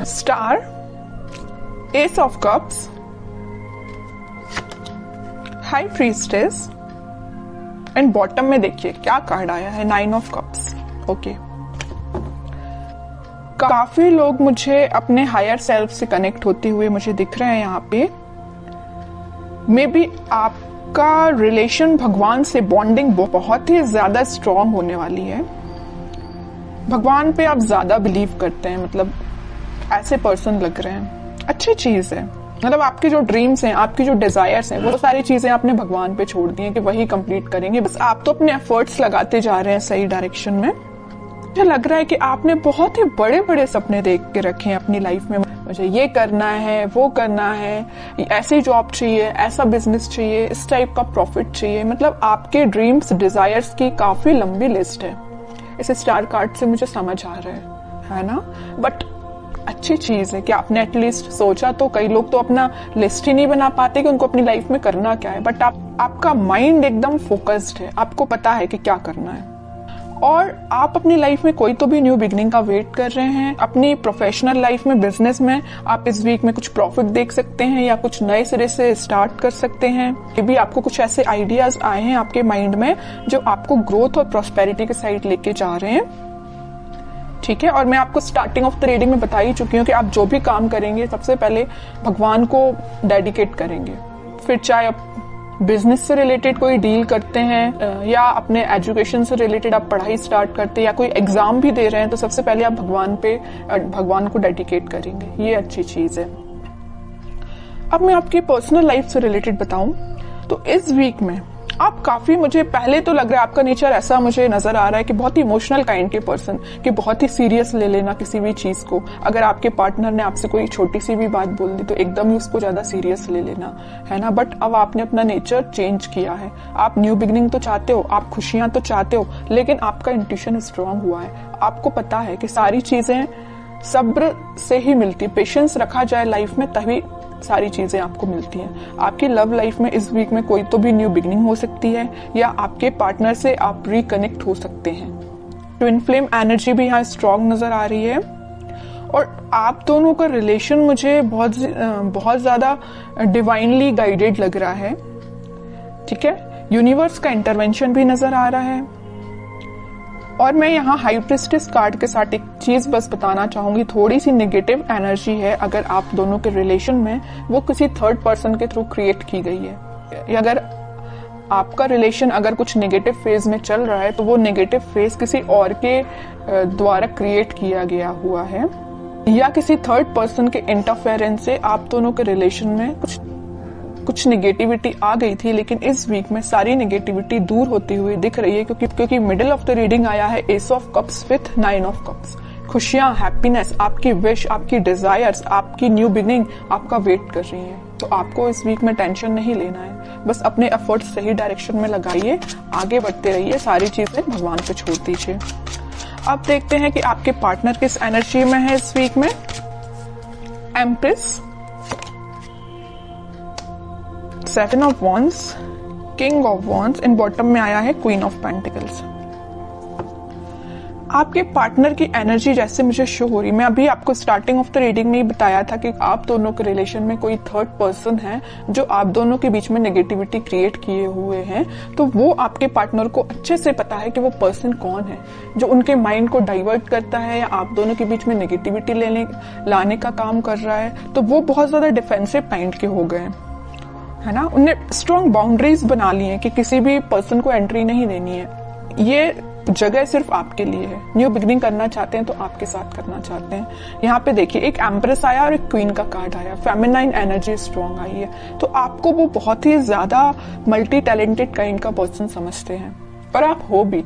Star, S of cups, high priestess and bottom में देखिए क्या कार्ड आया है, 9 ऑफ कप्स। ओके, काफी लोग मुझे अपने हायर सेल्फ से कनेक्ट होते हुए मुझे दिख रहे हैं यहाँ पे। मे बी आपका रिलेशन भगवान से बॉन्डिंग बहुत ही ज्यादा स्ट्रांग होने वाली है। भगवान पे आप ज्यादा बिलीव करते हैं, मतलब ऐसे पर्सन लग रहे हैं। अच्छी चीज है, मतलब आपके जो ड्रीम्स हैं, आपकी जो डिजायर्स हैं, वो सारी चीजें आपने भगवान पे छोड़ दी हैं कि वही कंप्लीट करेंगे। बस आप तो अपने एफर्ट्स लगाते जा रहे हैं सही डायरेक्शन में। मुझे लग रहा है कि आपने बहुत ही बड़े बड़े सपने देख के रखे हैं अपनी लाइफ में। मुझे ये करना है, वो करना है, ऐसी जॉब चाहिए, ऐसा बिजनेस चाहिए, इस टाइप का प्रॉफिट चाहिए। मतलब आपके ड्रीम्स, डिजायर्स की काफी लंबी लिस्ट है। इस स्टार कार्ड से मुझे समझ आ रहा है ना। बट अच्छी चीज है कि आपने एटलीस्ट सोचा। तो कई लोग तो अपना लिस्ट ही नहीं बना पाते कि उनको अपनी लाइफ में करना क्या है। बट आपका माइंड एकदम फोकस्ड है, आपको पता है कि क्या करना है। और आप अपनी लाइफ में कोई तो भी न्यू बिगनिंग का वेट कर रहे हैं। अपनी प्रोफेशनल लाइफ में, बिजनेस में आप इस वीक में कुछ प्रॉफिट देख सकते हैं या कुछ नए सिरे से स्टार्ट कर सकते हैं। ये भी आपको कुछ ऐसे आइडियाज आए हैं आपके माइंड में जो आपको ग्रोथ और प्रॉस्पेरिटी के साइड लेके जा रहे हैं। ठीक है, और मैं आपको स्टार्टिंग ऑफ द रीडिंग में बता ही चुकी हूँ कि आप जो भी काम करेंगे सबसे पहले भगवान को डेडिकेट करेंगे। फिर चाहे आप बिजनेस से रिलेटेड कोई डील करते हैं या अपने एजुकेशन से रिलेटेड आप पढ़ाई स्टार्ट करते हैं या कोई एग्जाम भी दे रहे हैं, तो सबसे पहले आप भगवान को डेडिकेट करेंगे। ये अच्छी चीज है। अब मैं आपकी पर्सनल लाइफ से रिलेटेड बताऊं तो इस वीक में आप काफी, मुझे पहले तो लग रहा है आपका नेचर ऐसा मुझे नजर आ रहा है कि बहुत ही इमोशनल काइंड के पर्सन, कि बहुत ही सीरियस ले लेना किसी भी चीज को। अगर आपके पार्टनर ने आपसे कोई छोटी सी भी बात बोल दी तो एकदम ही उसको ज्यादा सीरियस ले लेना, है ना। बट अब आपने अपना नेचर चेंज किया है। आप न्यू बिगनिंग तो चाहते हो, आप खुशियां तो चाहते हो, लेकिन आपका इंट्यूशन स्ट्रांग हुआ है। आपको पता है कि सारी चीजें सब्र से ही मिलती, पेशेंस रखा जाए लाइफ में तभी सारी चीजें आपको मिलती हैं। आपकी लव लाइफ में इस वीक में कोई तो भी न्यू बिगनिंग हो सकती है या आपके पार्टनर से आप रिकनेक्ट हो सकते हैं। ट्विन फ्लेम एनर्जी भी यहाँ स्ट्रांग नजर आ रही है। और आप दोनों का रिलेशन मुझे बहुत ज्यादा डिवाइनली गाइडेड लग रहा है। ठीक है, यूनिवर्स का इंटरवेंशन भी नजर आ रहा है। और मैं यहाँ हाई प्रीस्टेस कार्ड के साथ एक चीज बस बताना चाहूंगी, थोड़ी सी नेगेटिव एनर्जी है अगर आप दोनों के रिलेशन में, वो किसी थर्ड पर्सन के थ्रू क्रिएट की गई है। अगर आपका रिलेशन अगर कुछ नेगेटिव फेज में चल रहा है तो वो नेगेटिव फेज किसी और के द्वारा क्रिएट किया गया हुआ है या किसी थर्ड पर्सन के इंटरफेरेंस से आप दोनों के रिलेशन में कुछ नेगेटिविटी आ गई थी। लेकिन इस वीक में सारी नेगेटिविटी दूर होती हुई दिख रही है क्योंकि मिडिल ऑफ द रीडिंग आया है S of cups with 9 of cups. खुशियां, हैप्पीनेस, आपकी विश, आपकी डिजायर्स, आपकी न्यू बिगनिंग आपका वेट कर रही है। तो आपको इस वीक में टेंशन नहीं लेना है, बस अपने एफर्ट्स सही डायरेक्शन में लगाइए, आगे बढ़ते रहिए, सारी चीजें भगवान पे छोड़ दीजिए। अब देखते हैं कि आपके पार्टनर किस एनर्जी में है इस वीक में। Empress, 7 of wands, king of wands and bottom में आया है क्वीन ऑफ पेंटिकल्स। आपके पार्टनर की एनर्जी जैसे मुझे शो हो रही, मैं अभी आपको स्टार्टिंग ऑफ द रीडिंग में ही बताया था कि आप दोनों के रिलेशन में कोई थर्ड पर्सन है जो आप दोनों के बीच में नेगेटिविटी क्रिएट किए हुए हैं। तो वो आपके पार्टनर को अच्छे से पता है कि वो पर्सन कौन है जो उनके माइंड को डाइवर्ट करता है या आप दोनों के बीच में नेगेटिविटी लाने का काम कर रहा है। तो वो बहुत ज्यादा डिफेंसिव काइंड के हो गए, है ना। उन्हें स्ट्रॉन्ग बाउंड्रीज बना ली है कि किसी भी पर्सन को एंट्री नहीं देनी है। ये जगह सिर्फ आपके लिए है। न्यू बिगनिंग करना चाहते हैं तो आपके साथ करना चाहते हैं। यहाँ पे देखिए एक एम्प्रेस आया और एक क्वीन का कार्ड आया, फेमिनाइन एनर्जी स्ट्रॉन्ग आई है। तो आपको वो बहुत ही ज्यादा मल्टी टैलेंटेड काइंड का पर्सन समझते हैं और आप हो भी।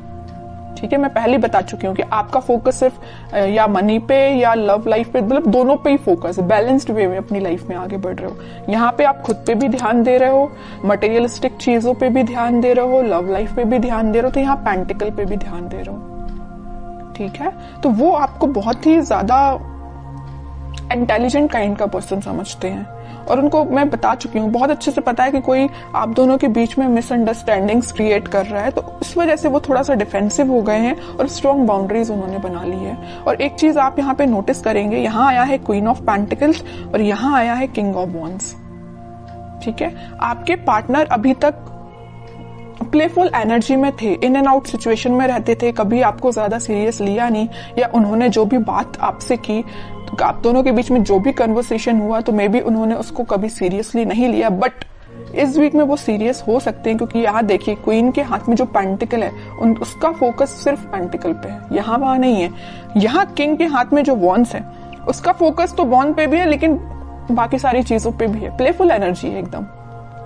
ठीक है, मैं पहले बता चुकी हूँ कि आपका फोकस सिर्फ या मनी पे या लव लाइफ पे, मतलब दोनों पे ही फोकस है। बैलेंस्ड वे में अपनी लाइफ में आगे बढ़ रहे हो। यहाँ पे आप खुद पे भी ध्यान दे रहे हो, मटेरियलिस्टिक चीजों पे भी ध्यान दे रहे हो, लव लाइफ पे भी ध्यान दे रहे हो, तो यहाँ पेंटिकल पे भी ध्यान दे रहे हो। ठीक है, तो वो आपको बहुत ही ज्यादा इंटेलिजेंट काइंड का पर्सन समझते हैं और उनको मैं बता चुकी हूँ, बहुत अच्छे से पता है कि कोई आप दोनों के बीच में मिसअंडरस्टैंडिंग्स क्रिएट कर रहा है, तो इस वजह से वो थोड़ा सा डिफेंसिव हो गए हैं और स्ट्रॉन्ग बाउंड्रीज उन्होंने बना ली है। और एक चीज आप यहाँ पे नोटिस करेंगे, यहाँ आया है क्वीन ऑफ पेंटिकल्स और यहाँ आया है किंग ऑफ वॉन्ड्स। ठीक है, आपके पार्टनर अभी तक प्लेफुल एनर्जी में थे, इन एंड आउट सिचुएशन में रहते थे, कभी आपको ज्यादा सीरियस लिया नहीं, या उन्होंने जो भी बात आपसे की, तो आप दोनों के बीच में जो भी कन्वर्सेशन हुआ तो मे बी उन्होंने उसको कभी सीरियसली नहीं लिया। बट इस वीक में वो सीरियस हो सकते हैं, क्योंकि यहाँ देखिए क्वीन के हाथ में जो पेंटिकल है उसका फोकस सिर्फ पेंटिकल पे है, यहाँ वहां नहीं है। यहाँ किंग के हाथ में जो वॉन्ड्स है उसका फोकस तो वॉन्ड पे भी है, लेकिन बाकी सारी चीजों पे भी है। प्लेफुल एनर्जी है एकदम,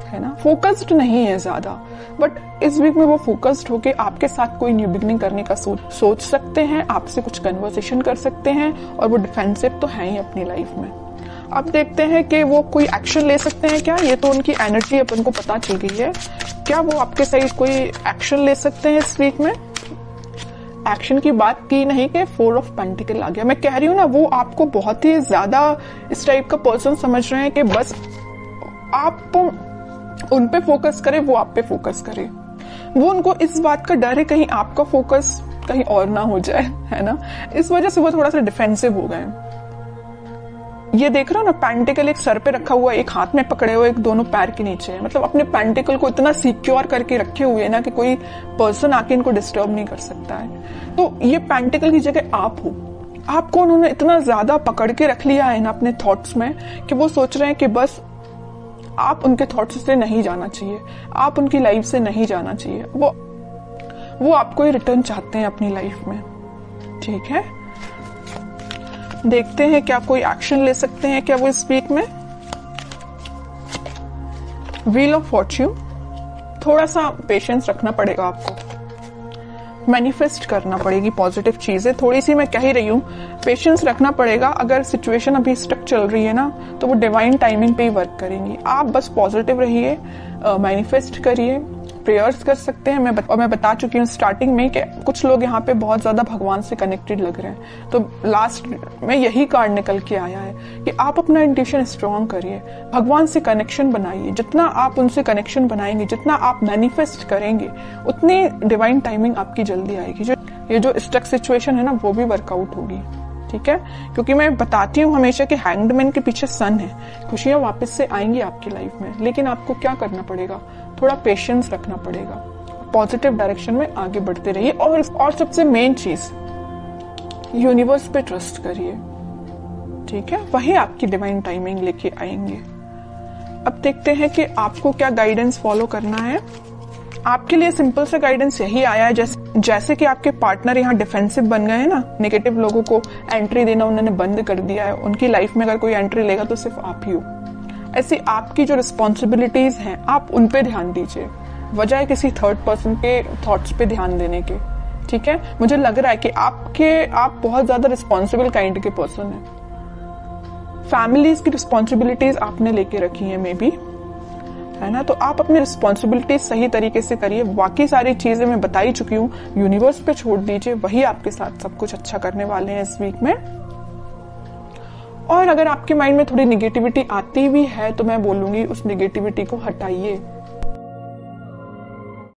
है ना, फोकस्ड नहीं है ज्यादा। बट इस वीक में वो फोकस्ड होके आपके साथ कोई न्यू बिगनिंग करने का सोच सकते हैं, आपसे कुछ कन्वर्सेशन कर सकते हैं, और वो डिफेंसिव तो है ही अपनी लाइफ में। अब देखते हैं कि वो कोई एक्शन ले सकते हैं क्या। ये तो उनकी एनर्जी अपन को पता चल गई है, क्या वो आपके साइड कोई एक्शन ले सकते हैं इस वीक में। एक्शन की बात की नहीं कि 4 ऑफ पेंटिकल आ गया। मैं कह रही हूँ ना, वो आपको बहुत ही ज्यादा इस टाइप का पर्सन समझ रहे हैं कि बस आप उन पे फोकस करें, वो आप पे फोकस करें। वो उनको इस बात का डर है कहीं आपका फोकस कहीं और ना हो जाए, है ना, इस वजह से वो थोड़ा सा डिफेंसिव हो गए। ये देख रहे हो ना, पेंटिकल एक सर पे रखा हुआ है, एक हाथ में पकड़े हुए, एक दोनों पैर के नीचे है। मतलब अपने पेंटिकल को इतना सिक्योर करके रखे हुए है ना कि कोई पर्सन आके इनको डिस्टर्ब नहीं कर सकता है। तो ये पेंटिकल की जगह आप हो, आपको उन्होंने इतना ज्यादा पकड़ के रख लिया है ना अपने थॉट्स में कि वो सोच रहे हैं कि बस आप उनके थॉट्स से नहीं जाना चाहिए, आप उनकी लाइफ से नहीं जाना चाहिए। वो आपको ही रिटर्न चाहते हैं अपनी लाइफ में। ठीक है, देखते हैं क्या कोई एक्शन ले सकते हैं क्या वो इस वीक में। व्हील ऑफ फॉर्च्यून, थोड़ा सा पेशेंस रखना पड़ेगा आपको, मैनिफेस्ट करना पड़ेगी पॉजिटिव चीजें। थोड़ी सी मैं कह ही रही हूँ, पेशेंस रखना पड़ेगा। अगर सिचुएशन अभी स्टक चल रही है ना, तो वो डिवाइन टाइमिंग पे ही वर्क करेंगी। आप बस पॉजिटिव रहिए, मैनिफेस्ट करिए, प्रेयर्स कर सकते हैं। मैं बता चुकी हूँ स्टार्टिंग में कि कुछ लोग यहाँ पे बहुत ज्यादा भगवान से कनेक्टेड लग रहे हैं, तो लास्ट में यही कार्ड निकल के आया है कि आप अपना इंट्यूशन स्ट्रांग करिए, भगवान से कनेक्शन बनाइए। जितना आप उनसे कनेक्शन बनाएंगे, जितना आप मैनिफेस्ट करेंगे, उतनी डिवाइन टाइमिंग आपकी जल्दी आएगी। ये जो स्टक सिचुएशन है ना, वो भी वर्कआउट होगी। ठीक है, क्योंकि मैं बताती हूँ हमेशा कि हैंग्ड मैन के पीछे सन है, खुशियां वापस से आएंगी आपकी लाइफ में। लेकिन आपको क्या करना पड़ेगा, थोड़ा पेशेंस रखना पड़ेगा, पॉजिटिव डायरेक्शन में आगे बढ़ते रहिए। और सबसे मेन चीज, यूनिवर्स पे ट्रस्ट करिए। ठीक है, वही आपकी डिवाइन टाइमिंग लेके आएंगे। अब देखते हैं कि आपको क्या गाइडेंस फॉलो करना है। आपके लिए सिंपल सा गाइडेंस यही आया है, जैसे कि आपके पार्टनर यहाँ डिफेंसिव बन गए हैं ना, नेगेटिव लोगों को एंट्री देना उन्होंने बंद कर दिया है, उनकी लाइफ में अगर कोई एंट्री लेगा तो सिर्फ आप ही हो। ऐसी आपकी जो रिस्पॉन्सिबिलिटीज हैं, आप उन पे ध्यान दीजिए, बजाय किसी थर्ड पर्सन के थॉट्स पे ध्यान देने के। ठीक है, मुझे लग रहा है कि आप बहुत ज्यादा रिस्पॉन्सिबल काइंड के पर्सन हैं। फैमिलीज की रिस्पॉन्सिबिलिटीज आपने लेके रखी है मे बी, है ना, तो आप अपनी रिस्पॉन्सिबिलिटीज सही तरीके से करिए। बाकी सारी चीजें मैं बता ही चुकी हूँ, यूनिवर्स पे छोड़ दीजिए, वही आपके साथ सब कुछ अच्छा करने वाले हैं इस वीक में। और अगर आपके माइंड में थोड़ी निगेटिविटी आती भी है, तो मैं बोलूंगी उस निगेटिविटी को हटाइए।